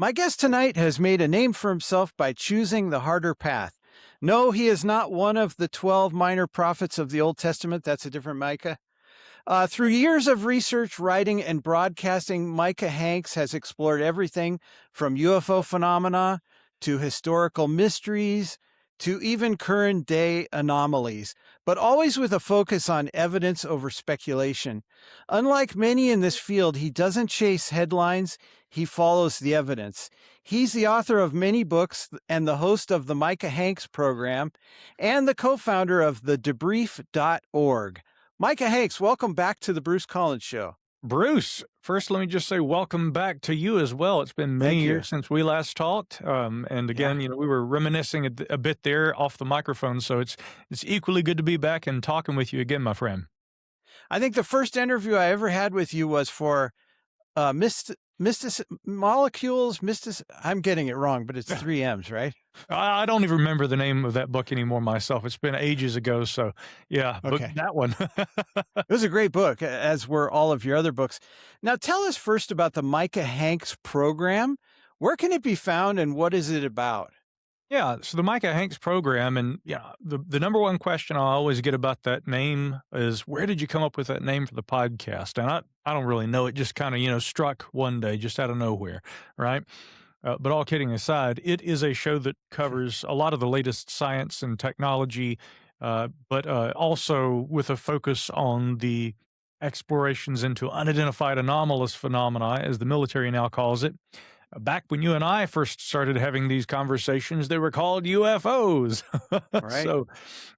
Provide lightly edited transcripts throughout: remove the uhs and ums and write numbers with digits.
My guest tonight has made a name for himself by choosing the harder path. No, he is not one of the 12 minor prophets of the Old Testament. That's a different Micah. Through years of research, writing, and broadcasting, Micah Hanks has explored everything from UFO phenomena to historical mysteries to even current day anomalies, but always with a focus on evidence over speculation. Unlike many in this field, he doesn't chase headlines, he follows the evidence. He's the author of many books and the host of the Micah Hanks program and the co founder of the debrief.org. Micah Hanks, welcome back to the Bruce Collins Show. Bruce, first, let me just say welcome back to you as well. It's been many Thank you. years since we last talked. And again, Yeah. we were reminiscing a bit there off the microphone. So it's equally good to be back and talking with you again, my friend. I think the first interview I ever had with you was for Molecules, I'm getting it wrong, but it's 3 M's, right? I don't even remember the name of that book anymore myself. It's been ages ago. So yeah, but Okay. that one. It was a great book, as were all of your other books. Now, tell us first about the Micah Hanks program. Where can it be found and what is it about? Yeah, so the Micah Hanks program, and the number one question I always get about that name is, where did you come up with that name for the podcast? And I don't really know. It just kind of, struck one day just out of nowhere, right? But all kidding aside, it is a show that covers a lot of the latest science and technology, but also with a focus on the explorations into unidentified anomalous phenomena, as the military now calls it. Back when you and I first started having these conversations, they were called UFOs. Right. So,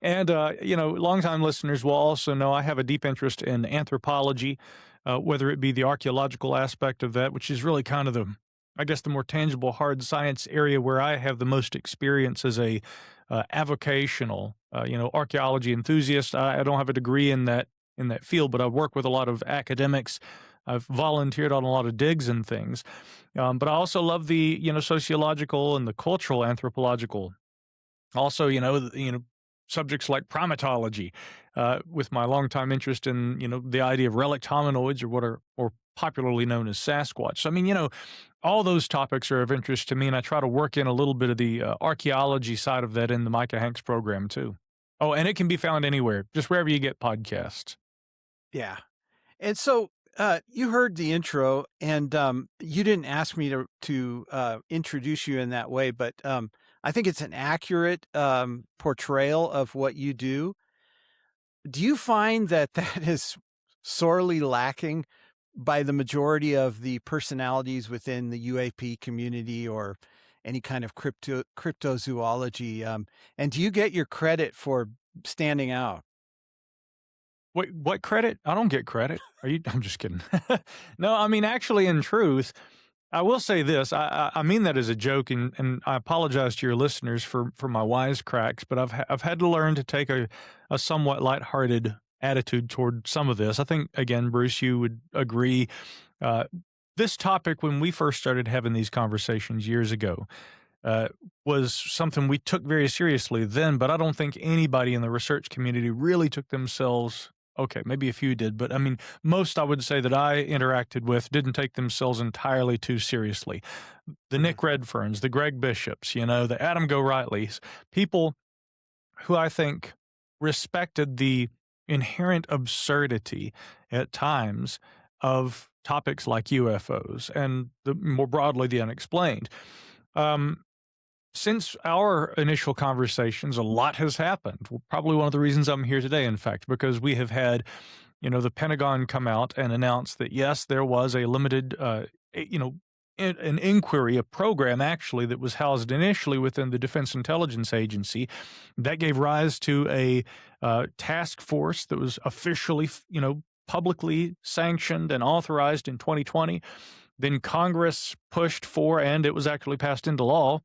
and, longtime listeners will also know I have a deep interest in anthropology, whether it be the archaeological aspect of that, which is really kind of the more tangible hard science area where I have the most experience as a avocational, archaeology enthusiast. I don't have a degree in that field, but I've worked with a lot of academics. I've volunteered on a lot of digs and things. But I also love the, sociological and the cultural anthropological. Also, subjects like primatology, with my longtime interest in, the idea of relict hominoids, or what are more popularly known as Sasquatch. So, all those topics are of interest to me, and I try to work in a little bit of the archaeology side of that in the Micah Hanks program too. Oh, and it can be found anywhere, just wherever you get podcasts. Yeah. And so you heard the intro, and you didn't ask me to introduce you in that way, but I think it's an accurate portrayal of what you do. Do you find that that is sorely lacking by the majority of the personalities within the UAP community or any kind of cryptozoology? And do you get your credit for standing out? Wait, what credit? I don't get credit. Are you? I'm just kidding. No, actually, in truth, I will say this. I mean that as a joke, and I apologize to your listeners for my wisecracks, but I've had to learn to take a somewhat lighthearted attitude toward some of this. I think, again, Bruce, you would agree. Uh, this topic, when we first started having these conversations years ago, uh, was something we took very seriously then, but I don't think anybody in the research community really took themselves. Okay, maybe a few did, but most I would say that I interacted with didn't take themselves entirely too seriously. The Mhm. Nick Redferns, the Greg Bishops, the Adam Go Rightleys, people who I think respected the inherent absurdity at times of topics like UFOs and more broadly the unexplained. Um, since our initial conversations, a lot has happened. Probably one of the reasons I'm here today, in fact, because we have had, the Pentagon come out and announce that, yes, there was a limited, an inquiry, a program actually that was housed initially within the Defense Intelligence Agency that gave rise to a task force that was officially, publicly sanctioned and authorized in 2020. Then Congress pushed for, and it was actually passed into law,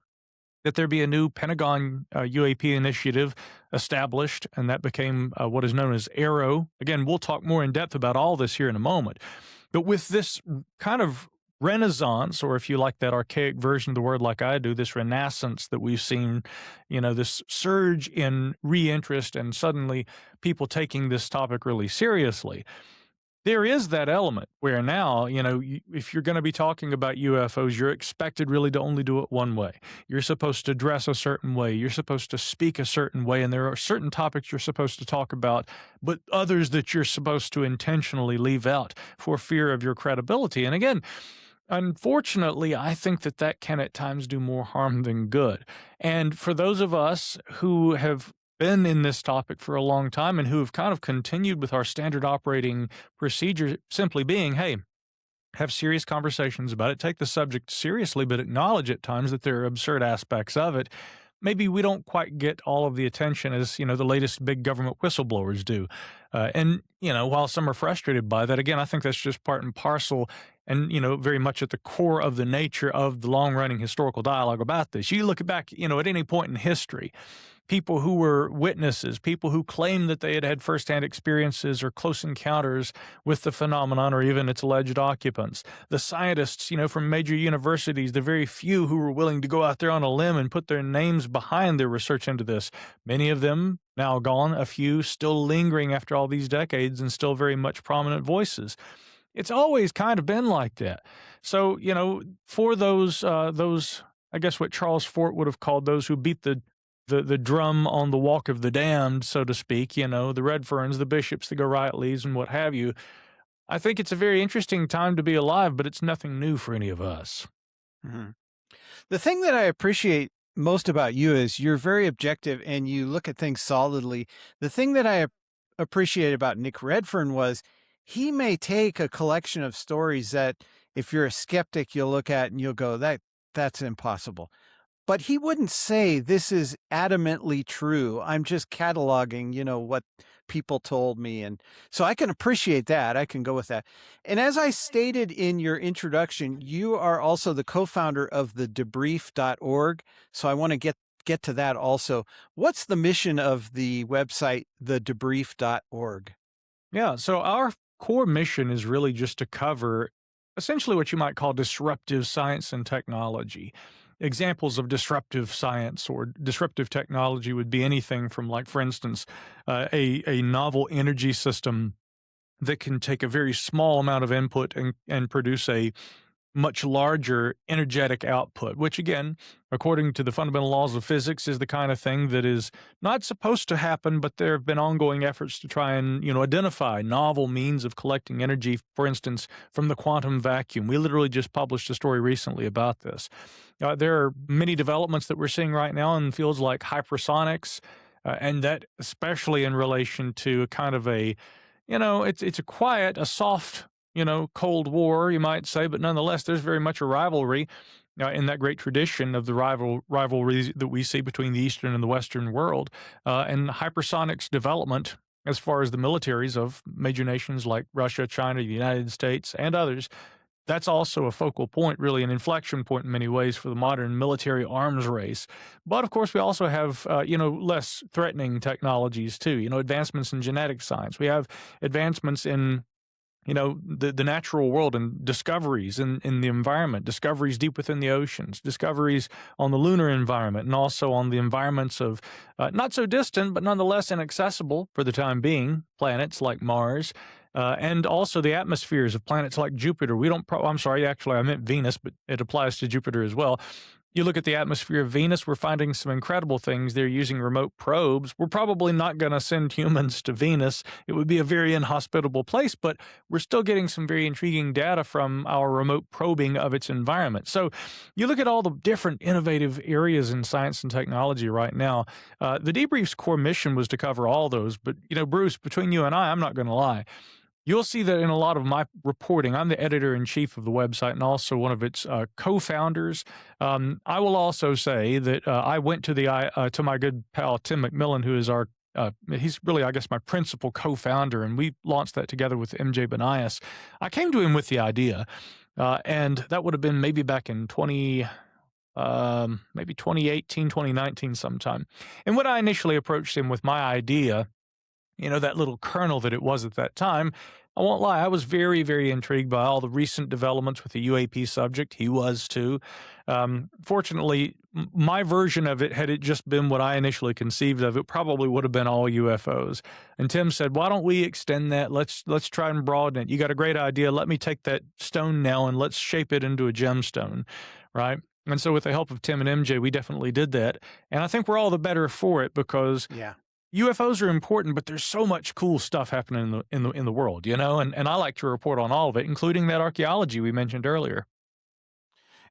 that there be a new Pentagon UAP initiative established, and that became what is known as ARROW. Again, we'll talk more in depth about all this here in a moment. But with this kind of renaissance, or if you like that archaic version of the word like I do, this renaissance that we've seen, this surge in reinterest and suddenly people taking this topic really seriously, there is that element where now, if you're going to be talking about UFOs, you're expected really to only do it one way. You're supposed to dress a certain way. You're supposed to speak a certain way. And there are certain topics you're supposed to talk about, but others that you're supposed to intentionally leave out for fear of your credibility. And again, unfortunately, I think that that can at times do more harm than good. And for those of us who have been in this topic for a long time and who have kind of continued with our standard operating procedure, simply being, hey, have serious conversations about it, take the subject seriously, but acknowledge at times that there are absurd aspects of it. Maybe we don't quite get all of the attention as, the latest big government whistleblowers do. While some are frustrated by that, again, I think that's just part and parcel and, very much at the core of the nature of the long-running historical dialogue about this. You look back, at any point in history, people who were witnesses, people who claimed that they had had firsthand experiences or close encounters with the phenomenon or even its alleged occupants. The scientists, from major universities, the very few who were willing to go out there on a limb and put their names behind their research into this. Many of them now gone, a few still lingering after all these decades and still very much prominent voices. It's always kind of been like that. So, for those, I guess what Charles Fort would have called those who beat the drum on the walk of the damned, so to speak, the Redferns, the Bishops, the Golightleys, and what have you. I think it's a very interesting time to be alive, but it's nothing new for any of us. Mm-hmm. The thing that I appreciate most about you is you're very objective and you look at things solidly. The thing that I appreciate about Nick Redfern was he may take a collection of stories that if you're a skeptic, you'll look at and you'll go, that's impossible. But he wouldn't say this is adamantly true. I'm just cataloging, what people told me. And so I can appreciate that. I can go with that. And as I stated in your introduction, you are also the co-founder of the debrief.org. So I want to get to that also. What's the mission of the website, thedebrief.org? Yeah, so our core mission is really just to cover essentially what you might call disruptive science and technology. Examples of disruptive science or disruptive technology would be anything from, like, for instance, a novel energy system that can take a very small amount of input and produce a much larger energetic output, which, again, according to the fundamental laws of physics, is the kind of thing that is not supposed to happen, but there have been ongoing efforts to try and, identify novel means of collecting energy, for instance, from the quantum vacuum. We literally just published a story recently about this. There are many developments that we're seeing right now in fields like hypersonics, and that especially in relation to a kind of a, it's a quiet, a soft, Cold War, you might say, but nonetheless, there's very much a rivalry in that great tradition of the rivalry that we see between the Eastern and the Western world, and hypersonics development as far as the militaries of major nations like Russia, China, the United States, and others. That's also a focal point, really an inflection point in many ways for the modern military arms race. But of course, we also have, less threatening technologies too, advancements in genetic science. We have advancements in the natural world and discoveries in the environment, discoveries deep within the oceans, discoveries on the lunar environment, and also on the environments of not so distant, but nonetheless inaccessible for the time being, planets like Mars, and also the atmospheres of planets like Jupiter. I'm sorry, actually, I meant Venus, but it applies to Jupiter as well. You look at the atmosphere of Venus, we're finding some incredible things. They're using remote probes. We're probably not going to send humans to Venus. It would be a very inhospitable place, but we're still getting some very intriguing data from our remote probing of its environment. So you look at all the different innovative areas in science and technology right now. The Debrief's core mission was to cover all those. But, Bruce, between you and I'm not going to lie. You'll see that in a lot of my reporting. I'm the editor-in-chief of the website and also one of its co-founders. I will also say that I went to my good pal Tim McMillan, who is he's really, I guess, my principal co-founder, and we launched that together with MJ Banias. I came to him with the idea, and that would have been maybe back in maybe 2018, 2019 sometime. And when I initially approached him with my idea, that little kernel that it was at that time, I won't lie, I was very, very intrigued by all the recent developments with the UAP subject. He was too. Fortunately, my version of it, had it just been what I initially conceived of, it probably would have been all UFOs. And Tim said, "Why don't we extend that? Let's try and broaden it. You got a great idea. Let me take that stone now and let's shape it into a gemstone," right? And so, with the help of Tim and MJ, we definitely did that. And I think we're all the better for it because Yeah. UFOs are important, but there's so much cool stuff happening in the world, and I like to report on all of it, including that archaeology we mentioned earlier.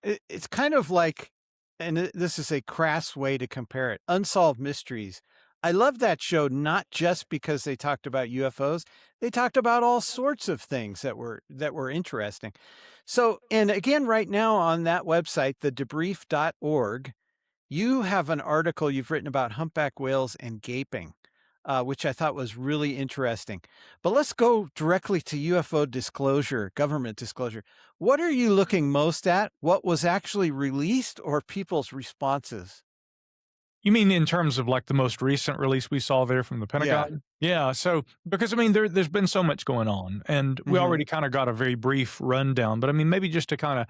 It's kind of like, and this is a crass way to compare it, Unsolved Mysteries. I love that show not just because they talked about UFOs, they talked about all sorts of things that were interesting. So, and again, right now on that website, thedebrief.org, you have an article you've written about humpback whales and gaping, which I thought was really interesting. But let's go directly to UFO disclosure, government disclosure. What are you looking most at? What was actually released or people's responses? You mean in terms of like the most recent release we saw there from the Yeah. Pentagon? Yeah. So, because I mean, there's been so much going on, and we Hmm. already kind of got a very brief rundown, but I mean, maybe just to kind of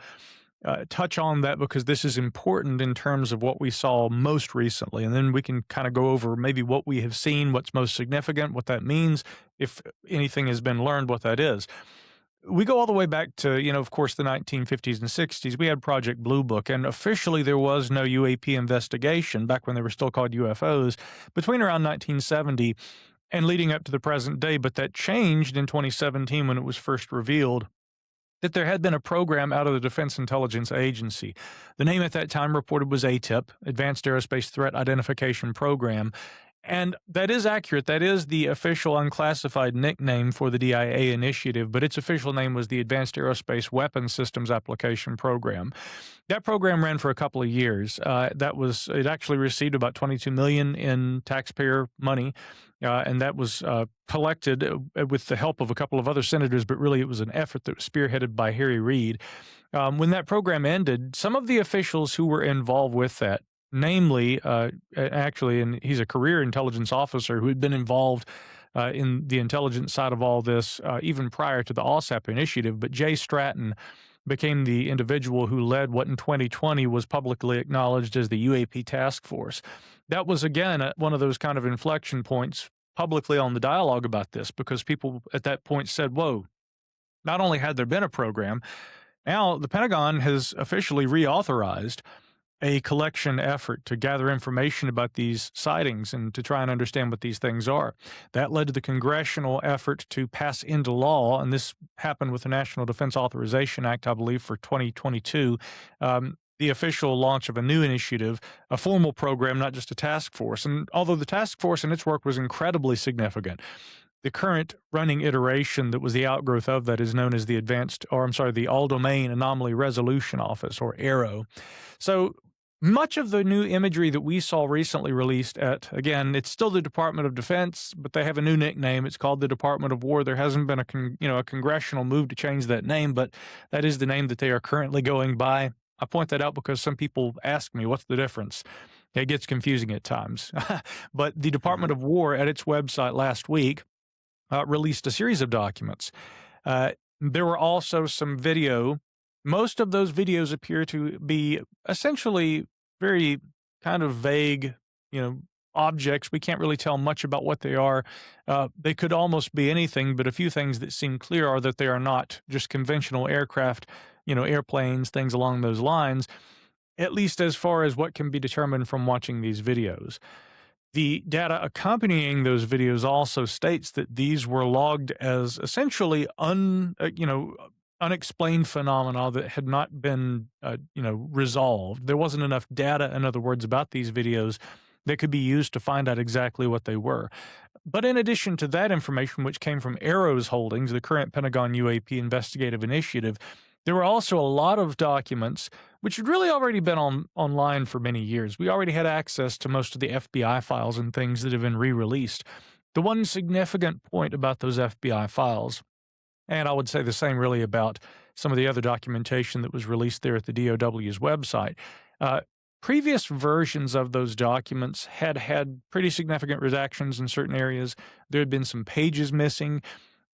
touch on that because this is important in terms of what we saw most recently. And then we can kind of go over maybe what we have seen, what's most significant, what that means, if anything has been learned, what that is. We go all the way back to, of course, the 1950s and 60s. We had Project Blue Book, and officially there was no UAP investigation back when they were still called UFOs between around 1970 and leading up to the present day. But that changed in 2017 when it was first revealed that there had been a program out of the Defense Intelligence Agency. The name at that time reported was ATIP, Advanced Aerospace Threat Identification Program. And that is accurate. That is the official unclassified nickname for the DIA initiative, but its official name was the Advanced Aerospace Weapons Systems Application Program. That program ran for a couple of years. It actually received about $22 million in taxpayer money, and that was collected with the help of a couple of other senators, but really it was an effort that was spearheaded by Harry Reid. When that program ended, some of the officials who were involved with that, namely, actually, and he's a career intelligence officer who had been involved in the intelligence side of all this even prior to the OSAP initiative, but Jay Stratton became the individual who led what in 2020 was publicly acknowledged as the UAP task force. That was, again, one of those kind of inflection points publicly on the dialogue about this because people at that point said, whoa, not only had there been a program, now the Pentagon has officially reauthorized a collection effort to gather information about these sightings and to try and understand what these things are. That led to the congressional effort to pass into law, and this happened with the National Defense Authorization Act, I believe, for 2022. The official launch of a new initiative, a formal program, not just a task force. And although the task force and its work was incredibly significant, the current running iteration that was the outgrowth of that is known as the All Domain Anomaly Resolution Office, or ARROW. So much of the new imagery that we saw recently released again, it's still the Department of Defense, but they have a new nickname. It's called the Department of War. There hasn't been a congressional move to change that name, but that is the name that they are currently going by. I point that out because some people ask me, what's the difference? It gets confusing at times. But the Department of War at its website last week released a series of documents. There were also some video. Most of those videos appear to be essentially very kind of vague, objects. We can't really tell much about what they are. They could almost be anything, but a few things that seem clear are that they are not just conventional aircraft, airplanes, things along those lines, at least as far as what can be determined from watching these videos. The data accompanying those videos also states that these were logged as essentially unexplained phenomena that had not been, resolved. There wasn't enough data, in other words, about these videos that could be used to find out exactly what they were. But in addition to that information, which came from Arrow's Holdings, the current Pentagon UAP investigative initiative, there were also a lot of documents which had really already been online for many years. We already had access to most of the FBI files and things that have been re-released. The one significant point about those FBI files, and I would say the same really about some of the other documentation that was released there at the DOW's website, previous versions of those documents had pretty significant redactions in certain areas. There had been some pages missing.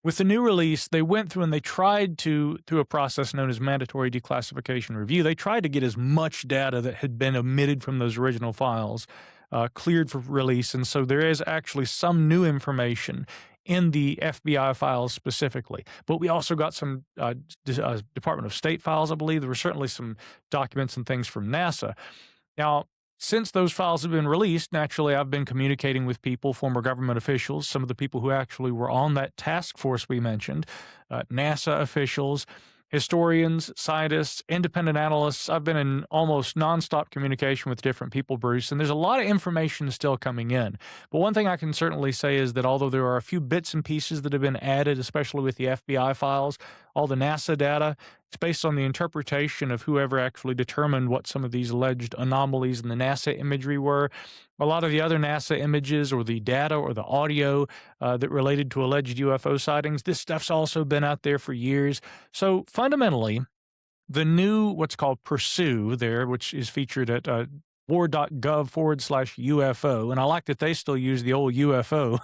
With the new release, they went through and they tried to, through a process known as mandatory declassification review, they tried to get as much data that had been omitted from those original files cleared for release. And so there is actually some new information in the FBI files specifically. But we also got some Department of State files, I believe. There were certainly some documents and things from NASA. Now, since those files have been released, naturally, I've been communicating with people, former government officials, some of the people who actually were on that task force we mentioned, NASA officials, historians, scientists, independent analysts. I've been in almost nonstop communication with different people, Bruce, and there's a lot of information still coming in. But one thing I can certainly say is that although there are a few bits and pieces that have been added, especially with the FBI files, all the NASA data, it's based on the interpretation of whoever actually determined what some of these alleged anomalies in the NASA imagery were. A lot of the other NASA images or the data or the audio that related to alleged UFO sightings, this stuff's also been out there for years. So fundamentally, the new what's called Pursue there, which is featured at war.gov/UFO. And I like that they still use the old UFO.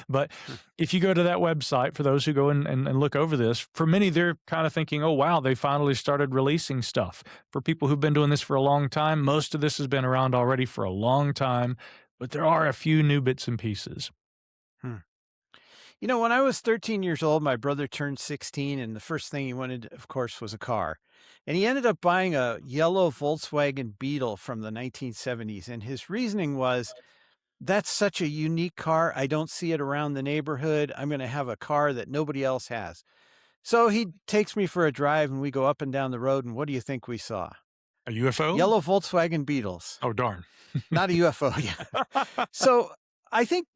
But if you go to that website, for those who go and look over this, for many, they're kind of thinking, oh, wow, they finally started releasing stuff. For people who've been doing this for a long time, most of this has been around already for a long time, but there are a few new bits and pieces. You know, when I was 13 years old, my brother turned 16, and the first thing he wanted, of course, was a car. And he ended up buying a yellow Volkswagen Beetle from the 1970s. And his reasoning was, that's such a unique car. I don't see it around the neighborhood. I'm going to have a car that nobody else has. So he takes me for a drive, and we go up and down the road. And what do you think we saw? A UFO? Yellow Volkswagen Beetles. Oh, darn. Not a UFO. Yeah. So I think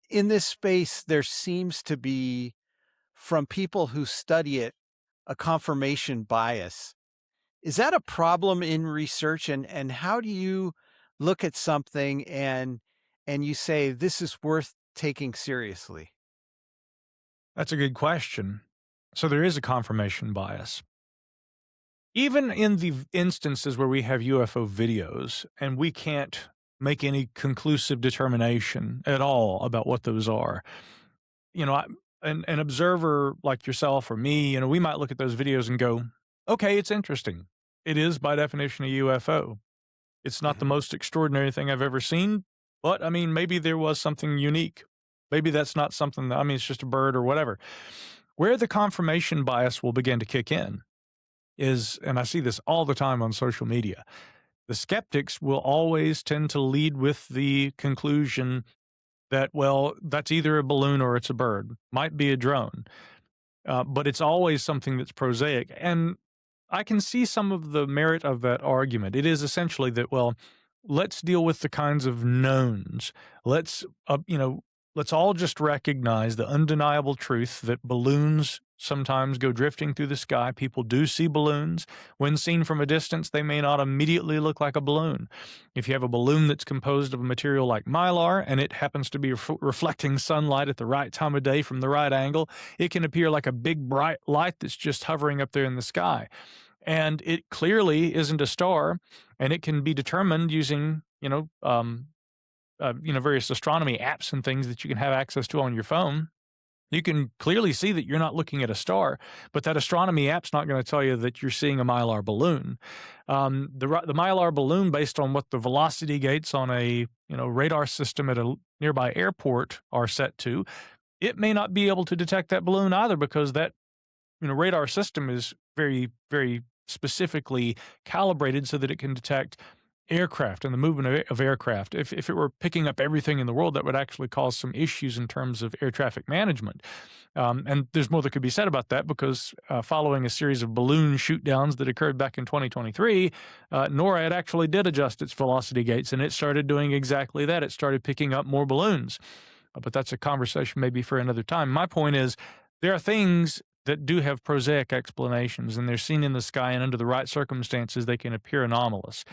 in this space, there seems to be, from people who study it, a confirmation bias. Is that a problem in research? And how do you look at something and you say, this is worth taking seriously? That's a good question. So there is a confirmation bias. Even in the instances where we have UFO videos and we can't make any conclusive determination at all about what those are, you know, an observer like yourself or me, you know, we might look at those videos and go, okay, it's interesting. It is by definition a UFO. It's not the most extraordinary thing I've ever seen, but I mean, maybe there was something unique. Maybe that's not something that, I mean, it's just a bird or whatever. Where the confirmation bias will begin to kick in is, and I see this all the time on social media, the skeptics will always tend to lead with the conclusion that, well, that's either a balloon or it's a bird, might be a drone, but it's always something that's prosaic. And I can see some of the merit of that argument. It is essentially that, well, let's deal with the kinds of knowns. Let's, let's all just recognize the undeniable truth that balloons sometimes go drifting through the sky. People do see balloons. When seen from a distance, they may not immediately look like a balloon. If you have a balloon that's composed of a material like mylar and it happens to be reflecting sunlight at the right time of day from the right angle, it can appear like a big bright light that's just hovering up there in the sky. And it clearly isn't a star, and it can be determined using, various astronomy apps and things that you can have access to on your phone. You can clearly see that you're not looking at a star, but that astronomy app's not going to tell you that you're seeing a mylar balloon. The mylar balloon, based on what the velocity gates on a radar system at a nearby airport are set to, it may not be able to detect that balloon either, because that radar system is very, very specifically calibrated so that it can detect aircraft and the movement of aircraft. If it were picking up everything in the world, that would actually cause some issues in terms of air traffic management. And there's more that could be said about that, because following a series of balloon shoot downs that occurred back in 2023, NORAD actually did adjust its velocity gates, and it started doing exactly that. It started picking up more balloons. But that's a conversation maybe for another time. My point is, there are things that do have prosaic explanations, and they're seen in the sky, and under the right circumstances, they can appear anomalous.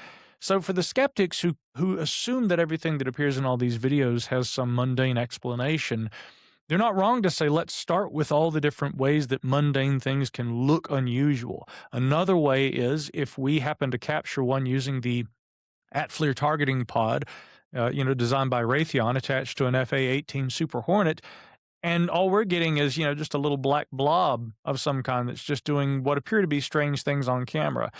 So for the skeptics who assume that everything that appears in all these videos has some mundane explanation, they're not wrong to say, let's start with all the different ways that mundane things can look unusual. Another way is, if we happen to capture one using the at-FLIR targeting pod, designed by Raytheon, attached to an FA-18 Super Hornet, And all we're getting is, just a little black blob of some kind that's just doing what appear to be strange things on camera.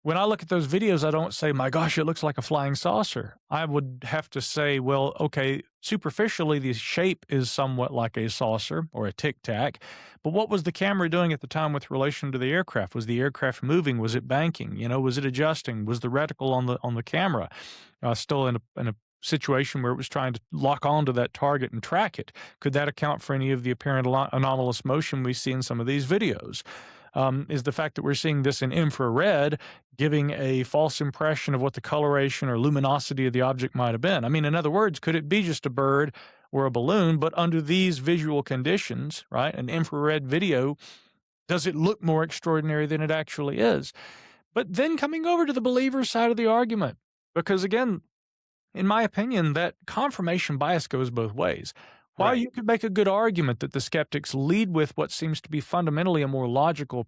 When I look at those videos, I don't say, my gosh, it looks like a flying saucer. I would have to say, well, okay, superficially, the shape is somewhat like a saucer or a tic tac. But what was the camera doing at the time with relation to the aircraft? Was the aircraft moving? Was it banking? Was it adjusting? Was the reticle on the camera still in a situation where it was trying to lock onto that target and track it? Could that account for any of the apparent anomalous motion we see in some of these videos? Is the fact that we're seeing this in infrared giving a false impression of what the coloration or luminosity of the object might have been? I mean, in other words, could it be just a bird or a balloon, but under these visual conditions, right, an infrared video, does it look more extraordinary than it actually is? But then coming over to the believer side of the argument, because again, in my opinion, that confirmation bias goes both ways. While Right. you could make a good argument that the skeptics lead with what seems to be fundamentally a more logical,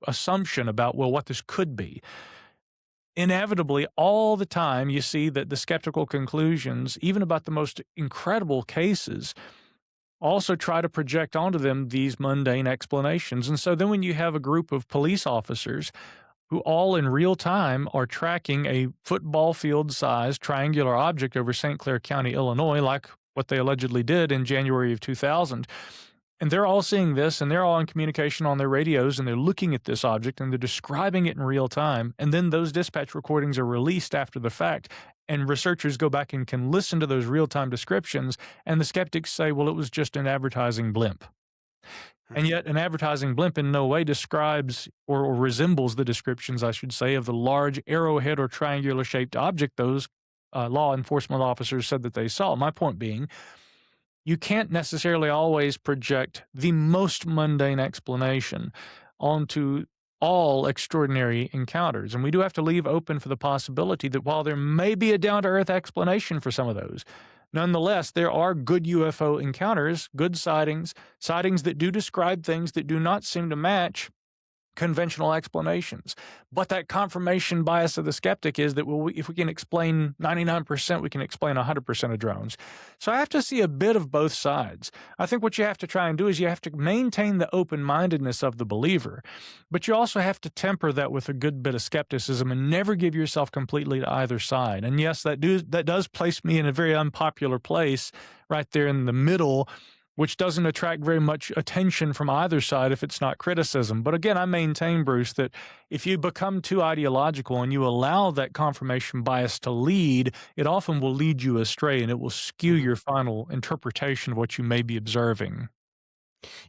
assumption about, well, what this could be, inevitably, all the time, you see that the skeptical conclusions, even about the most incredible cases, also try to project onto them these mundane explanations. And so then when you have a group of police officers who all in real time are tracking a football field sized triangular object over St. Clair County, Illinois, like what they allegedly did in January of 2000. And they're all seeing this and they're all in communication on their radios and they're looking at this object and they're describing it in real time. And then those dispatch recordings are released after the fact. And researchers go back and can listen to those real time descriptions. And the skeptics say, well, it was just an advertising blimp. And yet, an advertising blimp in no way describes or resembles the descriptions, I should say, of the large arrowhead or triangular shaped object those law enforcement officers said that they saw. My point being, you can't necessarily always project the most mundane explanation onto all extraordinary encounters. And we do have to leave open for the possibility that while there may be a down to earth explanation for some of those, nonetheless, there are good UFO encounters, good sightings, sightings that do describe things that do not seem to match conventional explanations. But that confirmation bias of the skeptic is that, well, if we can explain 99%, we can explain 100% of drones. So I have to see a bit of both sides. I think what you have to try and do is you have to maintain the open-mindedness of the believer, but you also have to temper that with a good bit of skepticism and never give yourself completely to either side. And yes, that does place me in a very unpopular place right there in the middle, which doesn't attract very much attention from either side if it's not criticism. But again, I maintain, Bruce, that if you become too ideological and you allow that confirmation bias to lead, it often will lead you astray and it will skew your final interpretation of what you may be observing.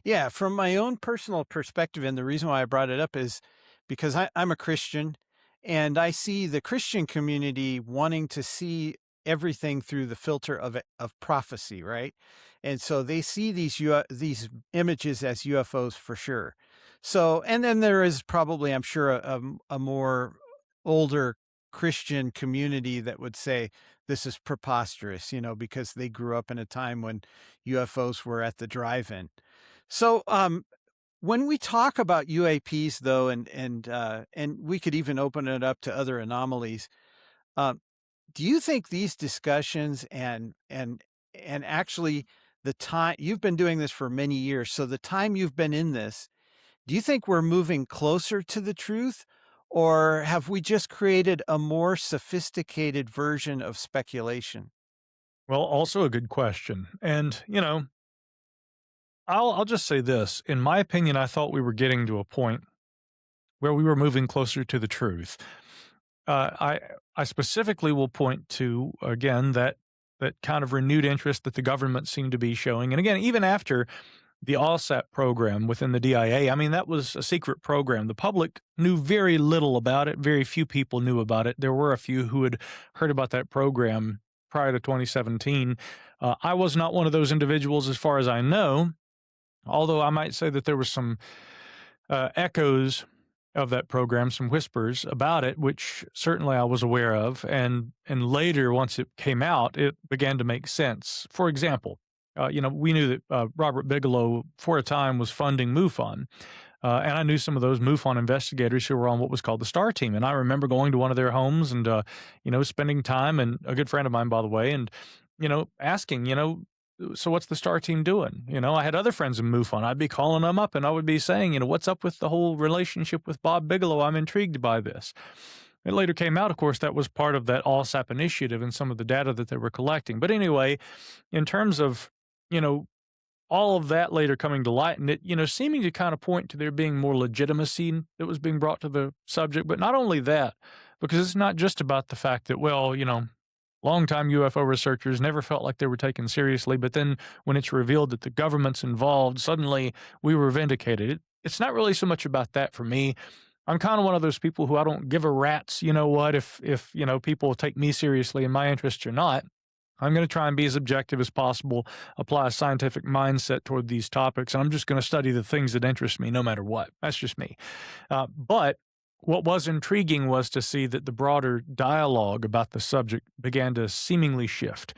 Yeah, from my own personal perspective, and the reason why I brought it up is because I'm a Christian and I see the Christian community wanting to see everything through the filter of prophecy, right? And so they see these images as UFOs for sure. So, and then there is probably, I'm sure, a more older Christian community that would say this is preposterous, because they grew up in a time when UFOs were at the drive-in. So, when we talk about UAPs, though, and we could even open it up to other anomalies, um, do you think these discussions and actually the time you've been doing this for many years, so the time you've been in this, do you think we're moving closer to the truth, or have we just created a more sophisticated version of speculation? Well, also a good question. And, I'll just say this. In my opinion, I thought we were getting to a point where we were moving closer to the truth. I specifically will point to, again, that kind of renewed interest that the government seemed to be showing. And again, even after the ALSAT program within the DIA, I mean, that was a secret program. The public knew very little about it. Very few people knew about it. There were a few who had heard about that program prior to 2017. I was not one of those individuals as far as I know, although I might say that there were some echoes of that program, some whispers about it, which certainly I was aware of. And later, once it came out, it began to make sense. For example, we knew that Robert Bigelow, for a time, was funding MUFON. And I knew some of those MUFON investigators who were on what was called the STAR team. And I remember going to one of their homes and, spending time, and a good friend of mine, by the way, and, asking, so what's the star team doing? I had other friends in MUFON. I'd be calling them up and I would be saying, what's up with the whole relationship with Bob Bigelow? I'm intrigued by this. It later came out, of course, that was part of that ALSAP initiative and some of the data that they were collecting. But anyway, in terms of, you know, all of that later coming to light and it, seeming to kind of point to there being more legitimacy that was being brought to the subject. But not only that, because it's not just about the fact that, well, longtime UFO researchers never felt like they were taken seriously, but then when it's revealed that the government's involved, suddenly we were vindicated. It's not really so much about that for me. I'm kind of one of those people who I don't give a rat's, if people take me seriously and my interests or not. I'm going to try and be as objective as possible, apply a scientific mindset toward these topics, and I'm just going to study the things that interest me no matter what. That's just me. But what was intriguing was to see that the broader dialogue about the subject began to seemingly shift.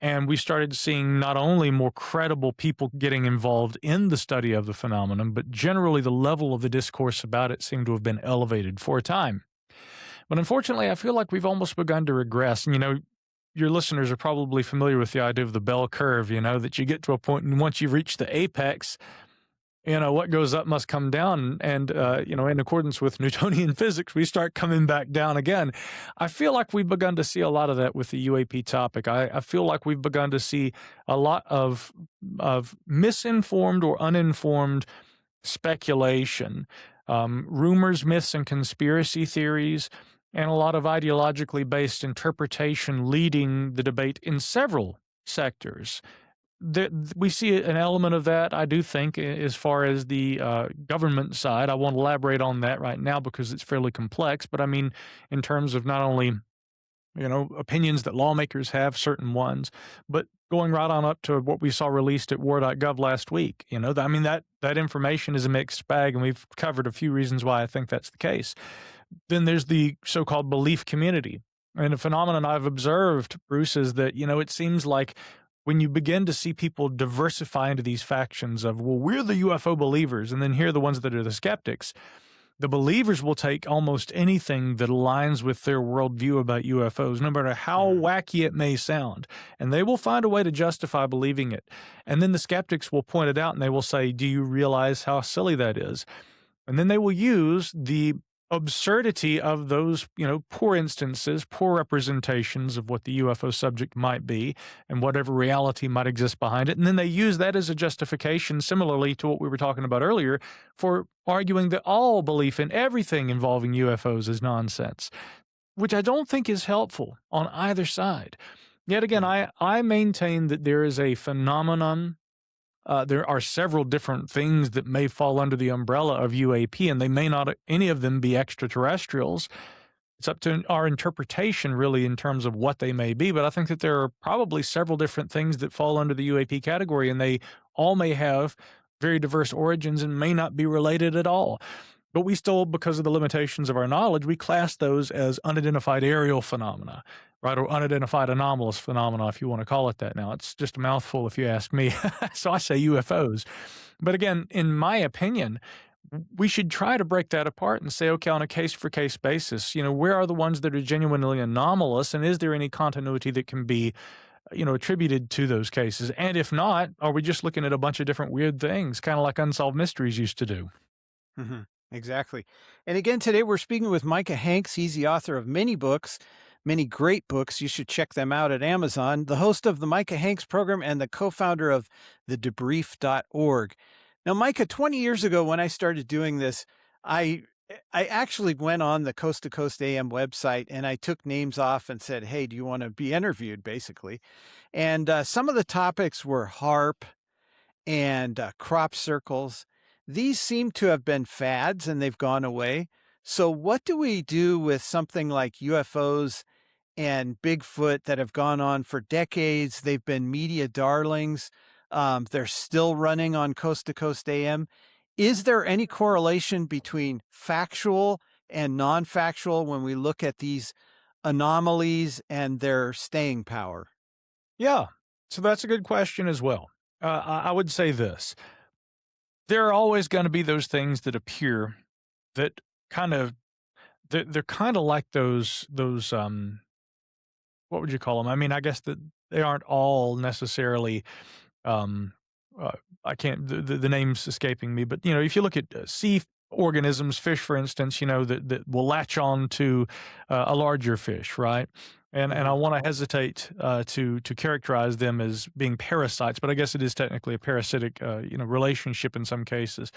And we started seeing not only more credible people getting involved in the study of the phenomenon, but generally the level of the discourse about it seemed to have been elevated for a time. But unfortunately, I feel like we've almost begun to regress. And, your listeners are probably familiar with the idea of the bell curve, that you get to a point and once you reach the apex, what goes up must come down. And, in accordance with Newtonian physics, we start coming back down again. I feel like we've begun to see a lot of that with the UAP topic. I feel like we've begun to see a lot of misinformed or uninformed speculation, rumors, myths, and conspiracy theories, and a lot of ideologically based interpretation leading the debate in several sectors. We see an element of that, I do think, as far as the government side. I won't elaborate on that right now because it's fairly complex, but I mean, in terms of not only opinions that lawmakers have, certain ones, but going right on up to what we saw released at war.gov last week. That information is a mixed bag, and we've covered a few reasons why I think that's the case. Then there's the so-called belief community. And a phenomenon I've observed, Bruce, is that, it seems like when you begin to see people diversify into these factions of, well, we're the UFO believers, and then here are the ones that are the skeptics, the believers will take almost anything that aligns with their worldview about UFOs, no matter how wacky it may sound, and they will find a way to justify believing it. And then the skeptics will point it out and they will say, do you realize how silly that is? And then they will use the absurdity of those, poor instances, poor representations of what the UFO subject might be and whatever reality might exist behind it. And then they use that as a justification, similarly to what we were talking about earlier, for arguing that all belief in everything involving UFOs is nonsense, which I don't think is helpful on either side. Yet again, I maintain that there is a phenomenon. There are several different things that may fall under the umbrella of UAP, and they may not, any of them, be extraterrestrials. It's up to our interpretation, really, in terms of what they may be. But I think that there are probably several different things that fall under the UAP category, and they all may have very diverse origins and may not be related at all. But we still, because of the limitations of our knowledge, we class those as unidentified aerial phenomena, right? Or unidentified anomalous phenomena, if you want to call it that now. It's just a mouthful if you ask me. So I say UFOs. But again, in my opinion, we should try to break that apart and say, okay, on a case-for-case basis, where are the ones that are genuinely anomalous, and is there any continuity that can be attributed to those cases? And if not, are we just looking at a bunch of different weird things, kind of like Unsolved Mysteries used to do? Mm-hmm. Exactly. And again, today we're speaking with Micah Hanks. He's the author of many books, many great books. You should check them out at Amazon, the host of the Micah Hanks program and the co-founder of thedebrief.org. Now, Micah, 20 years ago when I started doing this, I actually went on the Coast to Coast AM website and I took names off and said, hey, do you want to be interviewed, basically? And some of the topics were HARP and crop circles. These seem to have been fads and they've gone away. So what do we do with something like UFOs and Bigfoot that have gone on for decades? They've been media darlings. They're still running on Coast to Coast AM. Is there any correlation between factual and non-factual when we look at these anomalies and their staying power? Yeah, so that's a good question as well. I would say this. There are always going to be those things that appear that they're kind of like those what what would you call them? I mean, I guess that they aren't all necessarily, um, uh, I can't, the name's escaping me, but, if you look at sea organisms, fish, for instance, that will latch on to a larger fish, right? And I want to hesitate to characterize them as being parasites, but I guess it is technically a parasitic, relationship in some cases.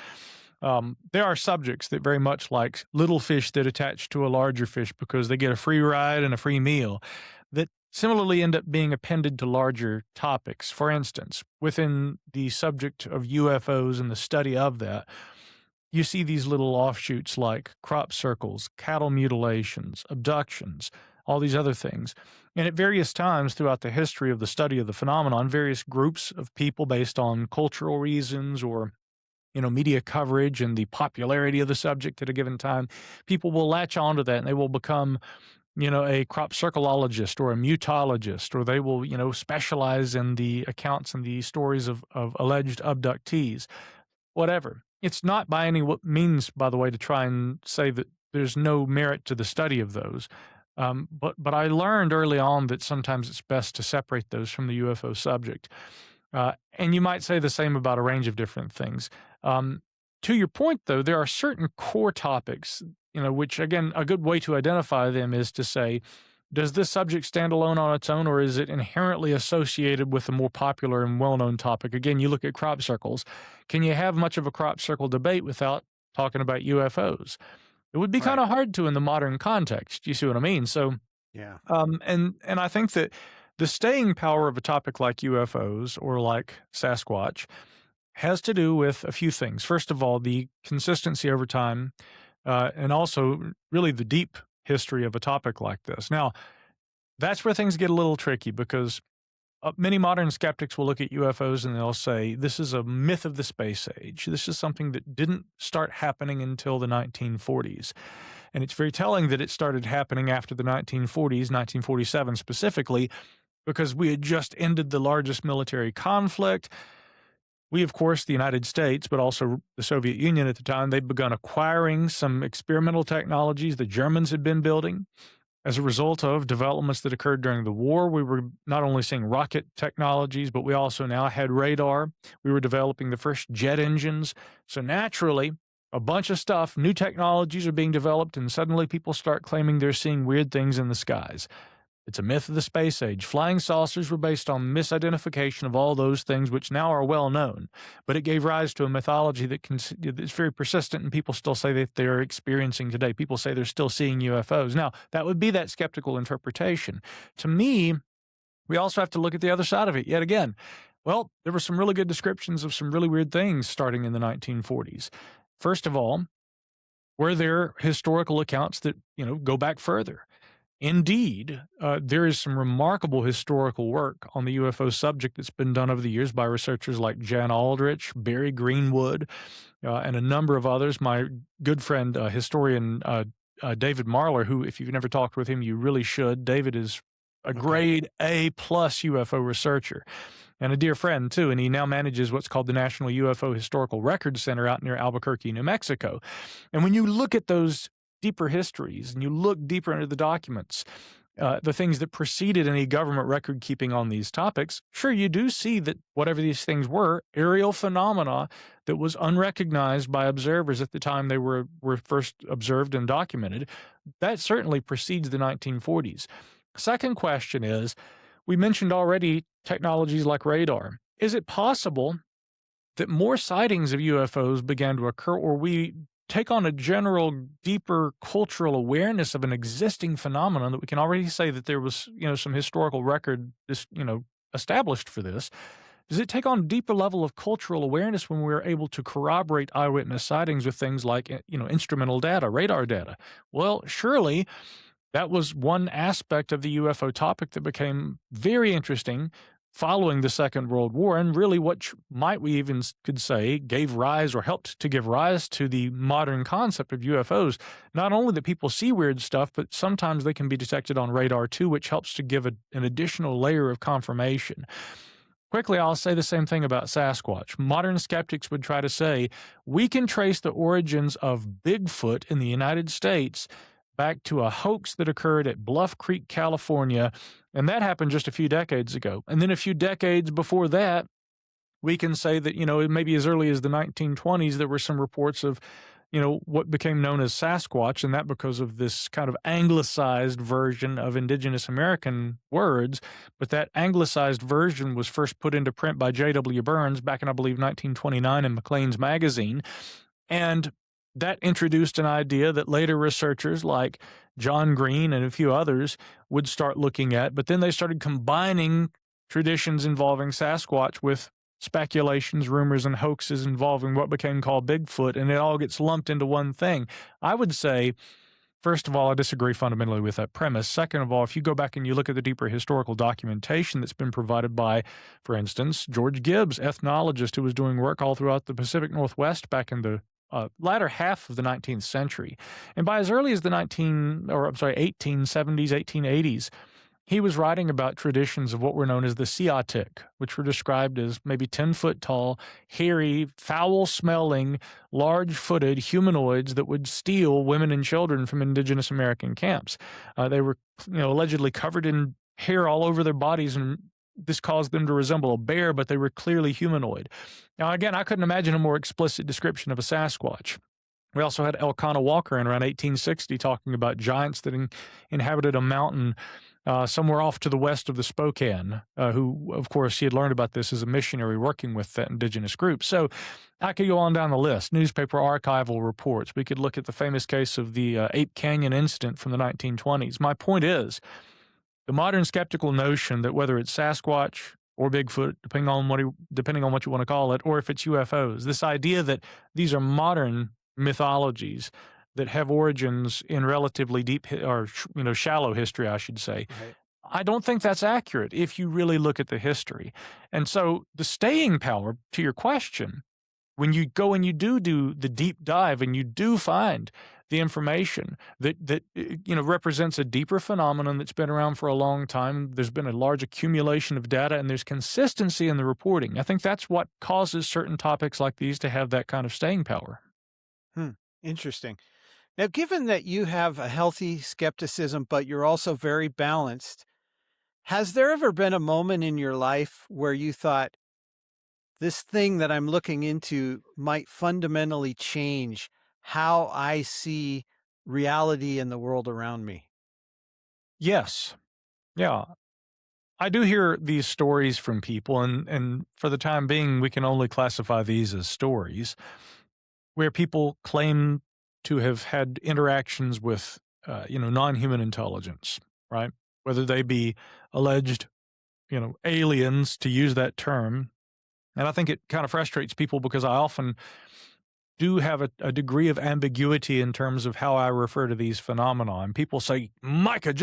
There are subjects that very much like little fish that attach to a larger fish because they get a free ride and a free meal that similarly end up being appended to larger topics. For instance, within the subject of UFOs and the study of that, you see these little offshoots like crop circles, cattle mutilations, abductions, all these other things. And at various times throughout the history of the study of the phenomenon, various groups of people based on cultural reasons or media coverage and the popularity of the subject at a given time, people will latch onto that and they will become, a crop circleologist or a mutologist, or they will, specialize in the accounts and the stories of alleged abductees, whatever. It's not by any means, by the way, to try and say that there's no merit to the study of those. But I learned early on that sometimes it's best to separate those from the UFO subject. And you might say the same about a range of different things. To your point, though, there are certain core topics, which, again, a good way to identify them is to say, does this subject stand alone on its own, or is it inherently associated with a more popular and well-known topic? Again, you look at crop circles. Can you have much of a crop circle debate without talking about UFOs? It would be kind of hard to in the modern context. You see what I mean? So, Yeah. and I think that the staying power of a topic like UFOs or like Sasquatch has to do with a few things. First of all, the consistency over time, and also really the deep history of a topic like this. Now, that's where things get a little tricky because many modern skeptics will look at UFOs and they'll say, this is a myth of the space age. This is something that didn't start happening until the 1940s. And it's very telling that it started happening after the 1940s, 1947 specifically, because we had just ended the largest military conflict. We, of course, the United States, but also the Soviet Union at the time, they'd begun acquiring some experimental technologies the Germans had been building. As a result of developments that occurred during the war, we were not only seeing rocket technologies, but we also now had radar. We were developing the first jet engines. So naturally, a bunch of stuff, new technologies are being developed, and suddenly people start claiming they're seeing weird things in the skies. It's a myth of the space age. Flying saucers were based on misidentification of all those things, which now are well known. But it gave rise to a mythology that's very persistent, and people still say that they're experiencing today. People say they're still seeing UFOs. Now, that would be that skeptical interpretation. To me, we also have to look at the other side of it yet again. Well, there were some really good descriptions of some really weird things starting in the 1940s. First of all, were there historical accounts that, go back further? Indeed, there is some remarkable historical work on the UFO subject that's been done over the years by researchers like Jan Aldrich, Barry Greenwood, and a number of others. My good friend, historian David Marler, who, if you've never talked with him, you really should. David is a grade A+ UFO researcher and a dear friend, too, and he now manages what's called the National UFO Historical Records Center out near Albuquerque, New Mexico. And when you look at those deeper histories and you look deeper into the documents, the things that preceded any government record keeping on these topics, sure, you do see that whatever these things were, aerial phenomena that was unrecognized by observers at the time they were first observed and documented, that certainly precedes the 1940s. Second question is, we mentioned already technologies like radar. Is it possible that more sightings of UFOs began to occur, or we take on a general, deeper cultural awareness of an existing phenomenon that we can already say that there was, some historical record, established for this? Does it take on a deeper level of cultural awareness when we're able to corroborate eyewitness sightings with things like, instrumental data, radar data? Well, surely that was one aspect of the UFO topic that became very interesting following the Second World War, and really what might we even could say gave rise or helped to give rise to the modern concept of UFOs. Not only that people see weird stuff, but sometimes they can be detected on radar too, which helps to give an additional layer of confirmation. Quickly, I'll say the same thing about Sasquatch. Modern skeptics would try to say, we can trace the origins of Bigfoot in the United States back to a hoax that occurred at Bluff Creek, California. And that happened just a few decades ago. And then a few decades before that, we can say that, maybe as early as the 1920s, there were some reports of, what became known as Sasquatch, and that because of this kind of anglicized version of indigenous American words. But that anglicized version was first put into print by J.W. Burns back in, I believe, 1929 in Maclean's magazine. And that introduced an idea that later researchers like John Green and a few others would start looking at. But then they started combining traditions involving Sasquatch with speculations, rumors, and hoaxes involving what became called Bigfoot, and it all gets lumped into one thing. I would say, first of all, I disagree fundamentally with that premise. Second of all, if you go back and you look at the deeper historical documentation that's been provided by, for instance, George Gibbs, ethnologist who was doing work all throughout the Pacific Northwest back in the latter half of the 19th century, and by as early as the 1870s, 1880s, he was writing about traditions of what were known as the Siatik, which were described as maybe 10-foot tall, hairy, foul-smelling, large-footed humanoids that would steal women and children from indigenous American camps. They were, allegedly covered in hair all over their bodies, and this caused them to resemble a bear, but they were clearly humanoid. Now, again, I couldn't imagine a more explicit description of a Sasquatch. We also had Elkanah Walker in around 1860 talking about giants that inhabited a mountain somewhere off to the west of the Spokane, who, of course, he had learned about this as a missionary working with that indigenous group. So I could go on down the list. Newspaper archival reports. We could look at the famous case of the Ape Canyon incident from the 1920s. My point is, the modern skeptical notion that whether it's Sasquatch or Bigfoot, depending on what you want to call it, or if it's UFOs, this idea that these are modern mythologies that have origins in relatively deep or shallow history, I should say. Right. I don't think that's accurate if you really look at the history. And so the staying power, to your question, when you go and you do the deep dive and you do find the information that represents a deeper phenomenon that's been around for a long time, there's been a large accumulation of data, and there's consistency in the reporting. I think that's what causes certain topics like these to have that kind of staying power. Interesting. Now, given that you have a healthy skepticism, but you're also very balanced, has there ever been a moment in your life where you thought, this thing that I'm looking into might fundamentally change how I see reality in the world around me? Yes. Yeah. I do hear these stories from people, and for the time being, we can only classify these as stories, where people claim to have had interactions with, non-human intelligence, right? Whether they be alleged, aliens, to use that term. And I think it kind of frustrates people because I often do have a degree of ambiguity in terms of how I refer to these phenomena. And people say, Micah,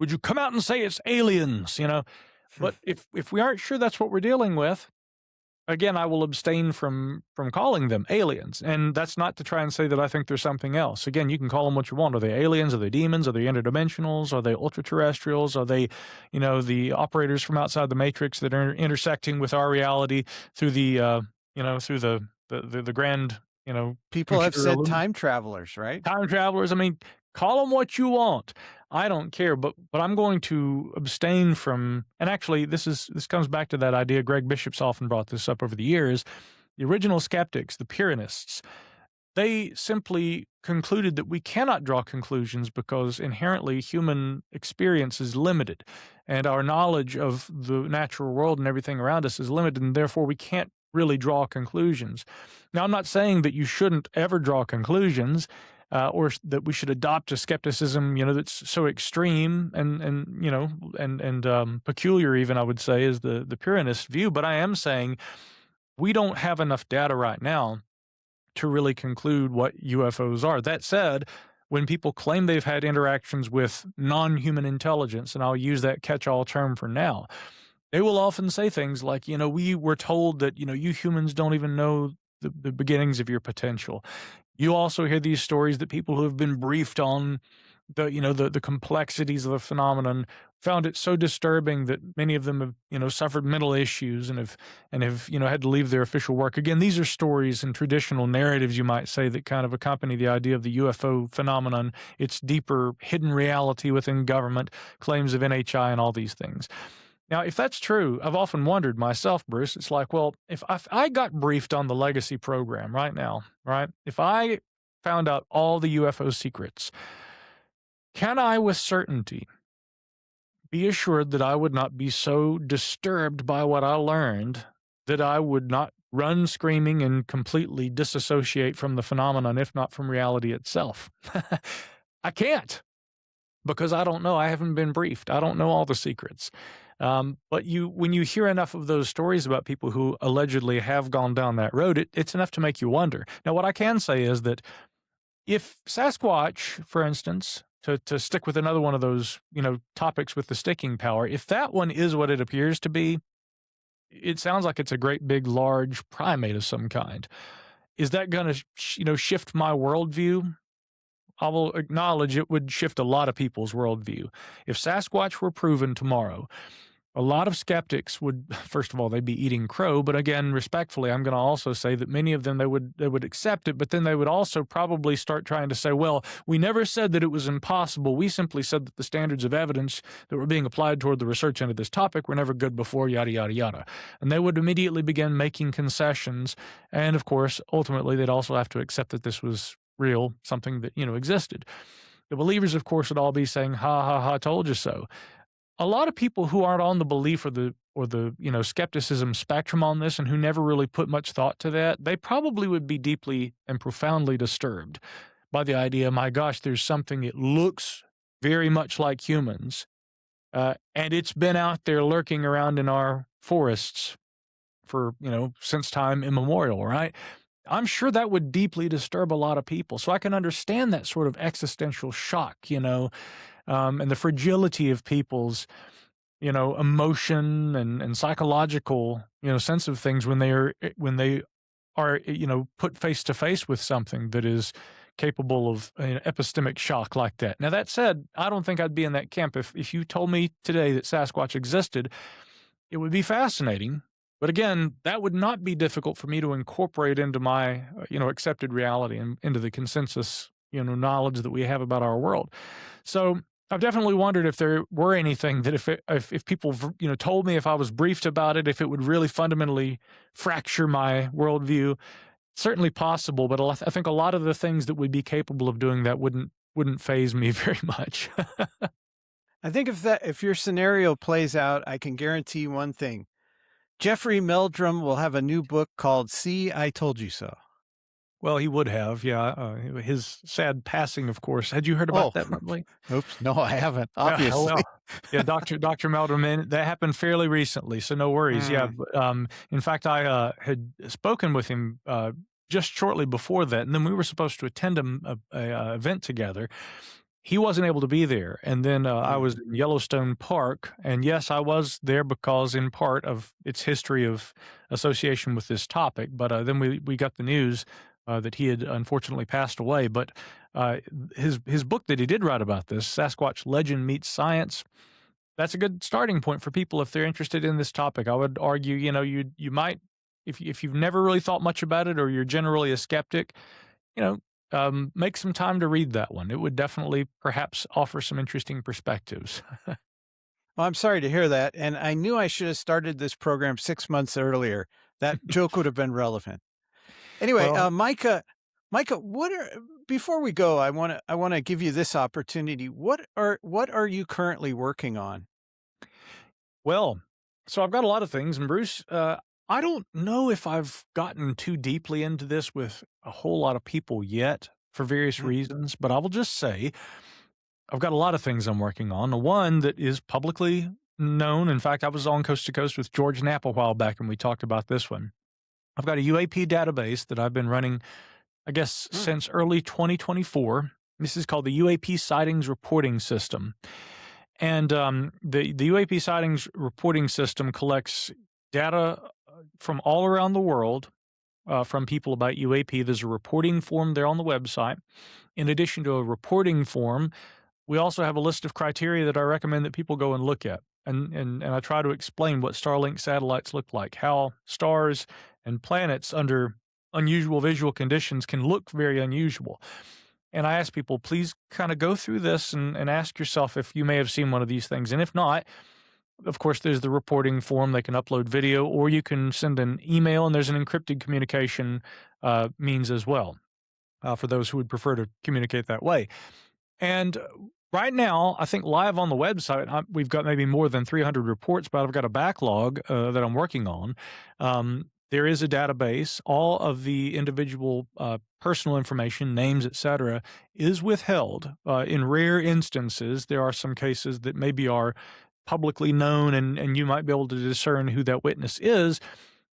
would you come out and say it's aliens, But if we aren't sure that's what we're dealing with, again, I will abstain from calling them aliens. And that's not to try and say that I think there's something else. Again, you can call them what you want. Are they aliens? Are they demons? Are they interdimensionals? Are they ultra-terrestrials? Are they, the operators from outside the matrix that are intersecting with our reality through the, through the grand, People have said computer time travelers, right? time travelers? I mean, call them what you want. I don't care, but I'm going to abstain from, and actually this comes back to that idea. Greg Bishop's often brought this up over the years. The original skeptics, the Puranists, they simply concluded that we cannot draw conclusions because inherently human experience is limited and our knowledge of the natural world and everything around us is limited, and therefore we can't really draw conclusions. Now, I'm not saying that you shouldn't ever draw conclusions, or that we should adopt a skepticism, that's so extreme and peculiar, even, I would say, is the Purist view. But I am saying we don't have enough data right now to really conclude what UFOs are. That said, when people claim they've had interactions with non-human intelligence, and I'll use that catch-all term for now, they will often say things like, we were told that, you humans don't even know the beginnings of your potential. You also hear these stories that people who have been briefed on the complexities of the phenomenon, found it so disturbing that many of them have suffered mental issues and have had to leave their official work. Again, these are stories and traditional narratives, you might say, that kind of accompany the idea of the UFO phenomenon, its deeper hidden reality within government, claims of NHI, and all these things. Now, if that's true, I've often wondered myself, Bruce, it's like, well, if I got briefed on the legacy program right now, right? If I found out all the UFO secrets, can I with certainty be assured that I would not be so disturbed by what I learned that I would not run screaming and completely disassociate from the phenomenon, if not from reality itself? I can't, because I don't know. I haven't been briefed. I don't know all the secrets. But when you hear enough of those stories about people who allegedly have gone down that road, it's enough to make you wonder. Now, what I can say is that if Sasquatch, for instance, to stick with another one of those, topics with the sticking power, if that one is what it appears to be, it sounds like it's a great big large primate of some kind. Is that going to, shift my worldview? I will acknowledge it would shift a lot of people's worldview. If Sasquatch were proven tomorrow, a lot of skeptics would, first of all, they'd be eating crow. But again, respectfully, I'm going to also say that many of them, they would accept it, but then they would also probably start trying to say, well, we never said that it was impossible. We simply said that the standards of evidence that were being applied toward the research into this topic were never good before, yada, yada, yada. And they would immediately begin making concessions. And of course, ultimately, they'd also have to accept that this was real, something that, existed. The believers, of course, would all be saying, ha, ha, ha, told you so. A lot of people who aren't on the belief or the skepticism spectrum on this, and who never really put much thought to that, they probably would be deeply and profoundly disturbed by the idea, my gosh, there's something, it looks very much like humans, and it's been out there lurking around in our forests for, since time immemorial, right? I'm sure that would deeply disturb a lot of people. So I can understand that sort of existential shock, and the fragility of people's, emotion and psychological, sense of things when they are put face to face with something that is capable of epistemic shock like that. Now, that said, I don't think I'd be in that camp. If you told me today that Sasquatch existed, it would be fascinating. But again, that would not be difficult for me to incorporate into my, accepted reality and into the consensus, knowledge that we have about our world. So I've definitely wondered if there were anything that if people, told me, if I was briefed about it, if it would really fundamentally fracture my worldview. Certainly possible, but I think a lot of the things that we'd be capable of doing that wouldn't faze me very much. I think if your scenario plays out, I can guarantee one thing. Jeffrey Meldrum will have a new book called See, I Told You So. Well, he would have, yeah. His sad passing, of course. Had you heard about that, Bentley? Oops, no, I haven't, obviously. Yeah, Dr. Meldrum, that happened fairly recently, so no worries. Yeah, but, in fact, I had spoken with him just shortly before that, and then we were supposed to attend a event together. He wasn't able to be there, and then I was in Yellowstone Park, and yes, I was there because, in part, of its history of association with this topic, but then we got the news that he had unfortunately passed away. But his book that he did write about this, Sasquatch Legend Meets Science, that's a good starting point for people if they're interested in this topic. I would argue, you might, if you've never really thought much about it, or you're generally a skeptic, make some time to read that one. It would definitely perhaps offer some interesting perspectives. Well, I'm sorry to hear that. And I knew I should have started this program 6 months earlier. That joke would have been relevant. Anyway, Well, Micah, before we go, I want to give you this opportunity. What are you currently working on? Well, so I've got a lot of things, and Bruce, I don't know if I've gotten too deeply into this with a whole lot of people yet for various reasons, but I will just say I've got a lot of things I'm working on. The one that is publicly known, in fact, I was on Coast to Coast with George Knapp a while back, and we talked about this one. I've got a UAP database that I've been running, I guess, since early 2024. This is called the UAP Sightings Reporting System. And the UAP Sightings Reporting System collects data from all around the world from people about UAP. There's a reporting form there on the website. In addition to a reporting form, we also have a list of criteria that I recommend that people go and look at. And I try to explain what Starlink satellites look like, how stars and planets under unusual visual conditions can look very unusual. And I ask people, please kind of go through this and ask yourself if you may have seen one of these things. And if not, of course, there's the reporting form. They can upload video, or you can send an email, and there's an encrypted communication means as well for those who would prefer to communicate that way. And right now, I think live on the website, we've got maybe more than 300 reports, but I've got a backlog that I'm working on. There is a database. All of the individual personal information, names, etc., is withheld. In rare instances, there are some cases that maybe are publicly known, and you might be able to discern who that witness is.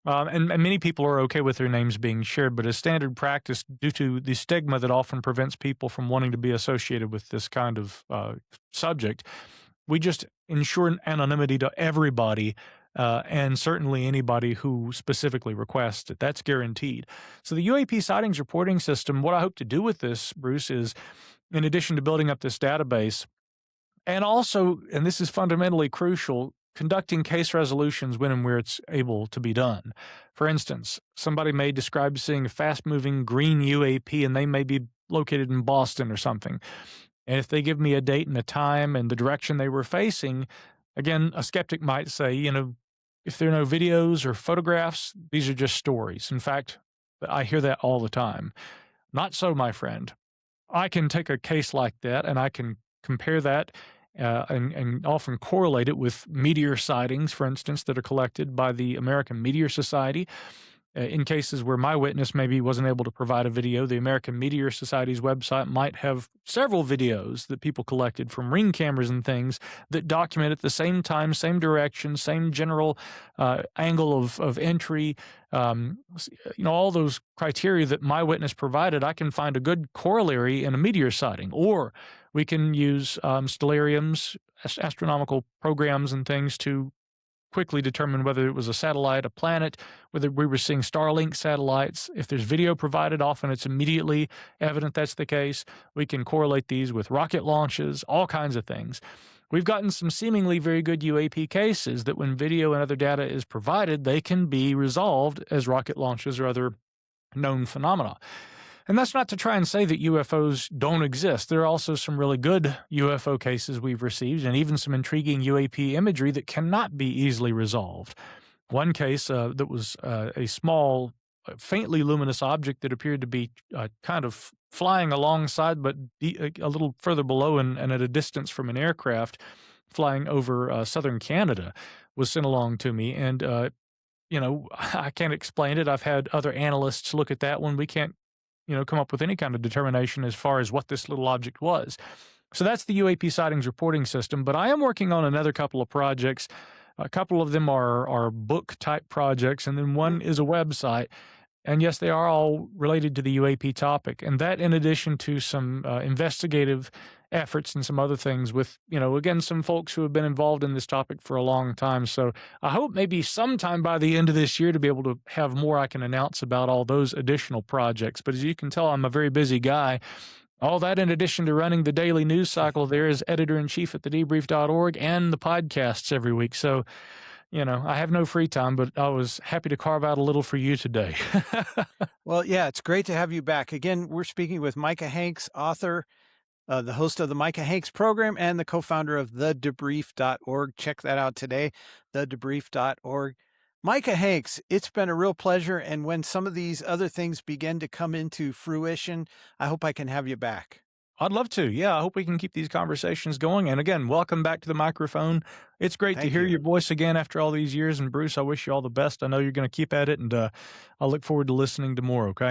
And many people are okay with their names being shared, but as standard practice, due to the stigma that often prevents people from wanting to be associated with this kind of subject, we just ensure anonymity to everybody, and certainly anybody who specifically requests it. That's guaranteed. So the UAP sightings reporting system, what I hope to do with this, Bruce, is in addition to building up this database, and also, and this is fundamentally crucial, conducting case resolutions when and where it's able to be done. For instance, somebody may describe seeing a fast-moving green UAP, and they may be located in Boston or something. And if they give me a date and a time and the direction they were facing, again, a skeptic might say, if there are no videos or photographs, these are just stories. In fact, I hear that all the time. Not so, my friend. I can take a case like that, and I can compare that and often correlate it with meteor sightings, for instance, that are collected by the American Meteor Society. In cases where my witness maybe wasn't able to provide a video, the American Meteor Society's website might have several videos that people collected from ring cameras and things that document at the same time, same direction, same general angle of entry. All those criteria that my witness provided, I can find a good corollary in a meteor sighting. Or we can use stellariums, astronomical programs and things to quickly determine whether it was a satellite, a planet, whether we were seeing Starlink satellites. If there's video provided, often it's immediately evident that's the case. We can correlate these with rocket launches, all kinds of things. We've gotten some seemingly very good UAP cases that when video and other data is provided, they can be resolved as rocket launches or other known phenomena. And that's not to try and say that UFOs don't exist. There are also some really good UFO cases we've received, and even some intriguing UAP imagery that cannot be easily resolved. One case that was a small, faintly luminous object that appeared to be kind of flying alongside, but a little further below and at a distance from an aircraft flying over southern Canada, was sent along to me. And, I can't explain it. I've had other analysts look at that one. We can't come up with any kind of determination as far as what this little object was. So that's the UAP sightings reporting system. But I am working on another couple of projects. A couple of them are book-type projects, and then one is a website. And yes, they are all related to the UAP topic. And that in addition to some investigative efforts and some other things with, again, some folks who have been involved in this topic for a long time. So I hope maybe sometime by the end of this year to be able to have more I can announce about all those additional projects. But as you can tell, I'm a very busy guy. All that in addition to running the daily news cycle there as editor-in-chief at thedebrief.org and the podcasts every week. So, I have no free time, but I was happy to carve out a little for you today. Well, yeah, it's great to have you back. Again, we're speaking with Micah Hanks, author, the host of the Micah Hanks program, and the co-founder of thedebrief.org. Check that out today, thedebrief.org. Micah Hanks, it's been a real pleasure. And when some of these other things begin to come into fruition, I hope I can have you back. I'd love to. Yeah, I hope we can keep these conversations going. And again, welcome back to the microphone. It's great to hear your voice again after all these years. And Bruce, I wish you all the best. I know you're going to keep at it, and I'll look forward to listening to more, okay?